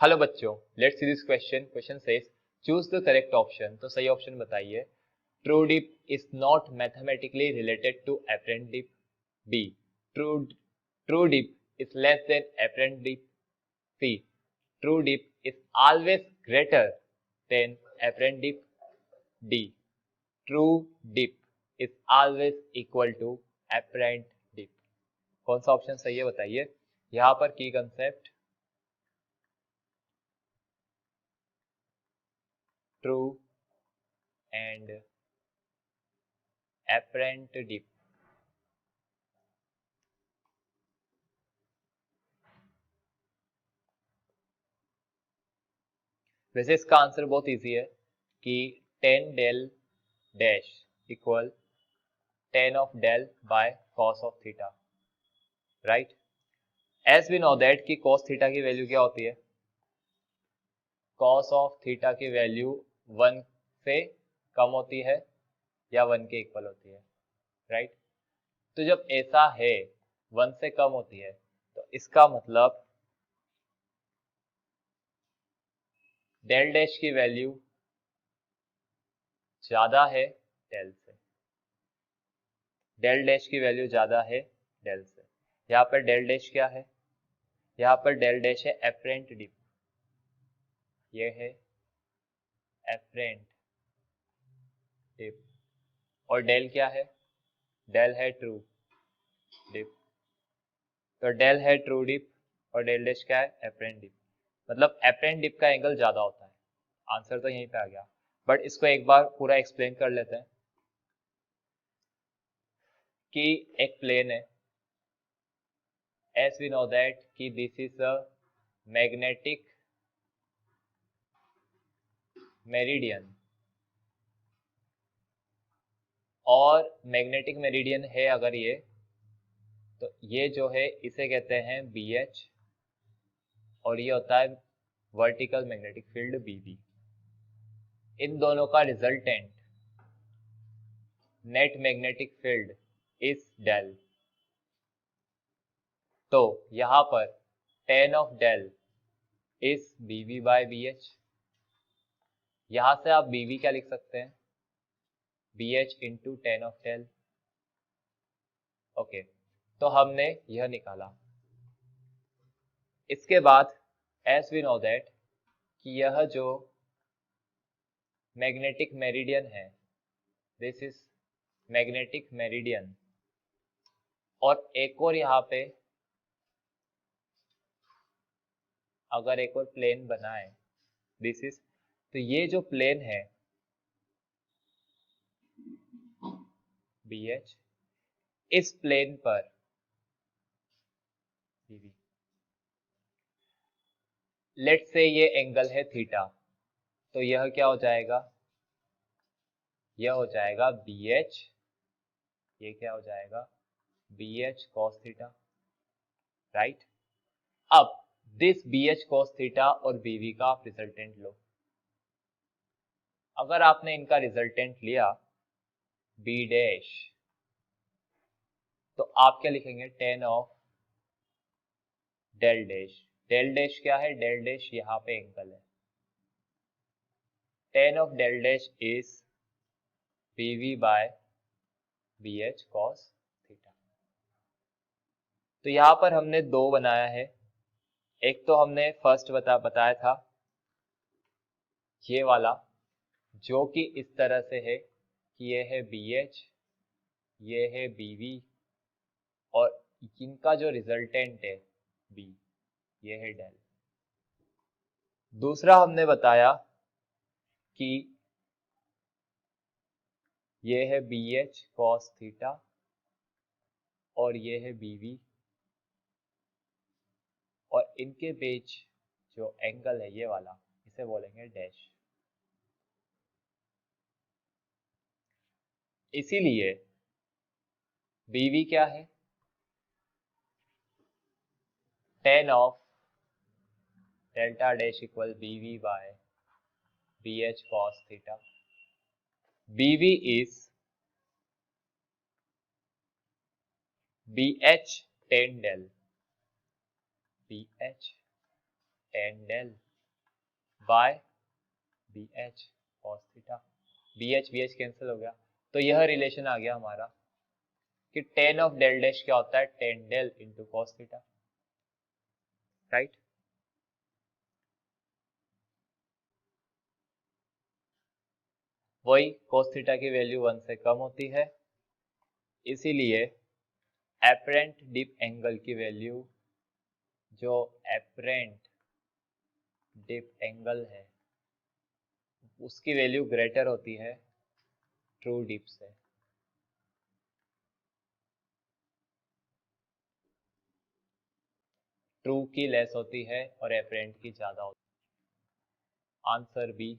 Hello बच्चों, let's see this question. Question says choose the correct option. तो सही option बताइए। True dip is not mathematically related to apparent dip. B, true true dip is less than apparent dip. C, true dip is always greater than apparent dip. D, true dip is always equal to apparent dip. कौन सा option सही है बताइए। यहाँ पर की concept true and apparent dip. वैसे इसका आंसर बहुत इजी है कि 10 del dash equal 10 of del by cos of theta, right. As we know that कि कॉस थीटा की वैल्यू क्या होती है। कॉस ऑफ थीटा की वैल्यू 1 से कम होती है या 1 के इक्वल होती है, राइट। तो जब ऐसा है 1 से कम होती है तो इसका मतलब डेल डैश की वैल्यू ज्यादा है डेल से। डेल डैश की वैल्यू ज्यादा है डेल से। यहाँ पर डेल डैश क्या है, यहाँ पर डेल डैश है एपरेंट डिप। ये है एपरेंट डिप और डेल क्या है, डेल है ट्रू डिप। तो डेल है ट्रू डिप और डेल डैश क्या है एपरेंट डिप। मतलब एपरेंट डिप का एंगल ज्यादा होता है। आंसर तो यहीं पे आ गया, बट इसको एक बार पूरा एक्सप्लेन कर लेते हैं कि एक प्लेन है। एज वी नो दैट कि this is a magnetic meridian और मैग्नेटिक मेरिडियन है अगर ये, तो ये जो है इसे कहते हैं BH और ये होता है वर्टिकल मैग्नेटिक फील्ड BB। इन दोनों का resultant net magnetic field is del. तो यहां पर tan of del is BB by BH। यहां से आप BB क्या लिख सकते हैं, BH into tan of del. Okay, तो हमने यह निकाला। इसके बाद एज वी नो दैट कि यह जो मैग्नेटिक मेरिडियन है, दिस इज मैग्नेटिक मेरिडियन। और एक और यहाँ पे अगर एक और प्लेन बनाए, दिस इज, तो ये जो प्लेन है BH, इस प्लेन पर लेट से ये एंगल है थीटा, तो यह क्या हो जाएगा, यह हो जाएगा BH, ये क्या हो जाएगा BH cos थीटा, राइट। अब दिस BH cos थीटा और BV का आप रिजल्टेंट लो। अगर आपने इनका रिजल्टेंट लिया B डैश, तो आप क्या लिखेंगे, tan of del dash. Del dash क्या है, डेल डैश यहाँ पे एंगल है। tan of del dash is BV by BH cos theta. तो यहाँ पर हमने दो बनाया है। एक तो हमने फर्स्ट बताया था ये वाला, जो कि इस तरह से है कि ये है BH, ये है BV और इनका जो रिजल्टेंट है B, ये है डेल। दूसरा हमने बताया कि ये है BH cos थीटा और ये है BV और इनके बीच जो एंगल है ये वाला, इसे बोलेंगे डैश। इसीलिए BV क्या है, tan of delta dash equal BV by BH cos theta. BV is BH tan del, BH tan del by B H cos theta, B H cancel हो गया। तो यह रिलेशन आ गया हमारा कि टेन ऑफ डेल डैश क्या होता है, tan del into cos theta, right. वही cos थीटा की वैल्यू 1 से कम होती है, इसीलिए एपरेंट डिप एंगल की वैल्यू, जो एपरेंट डिप एंगल है उसकी वैल्यू ग्रेटर होती है ट्रू डिप से। ट्रू की लेस होती है और एपरेंट की ज्यादा होती है। Answer B.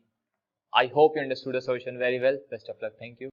I hope you understood the solution very well. Best of luck. Thank you.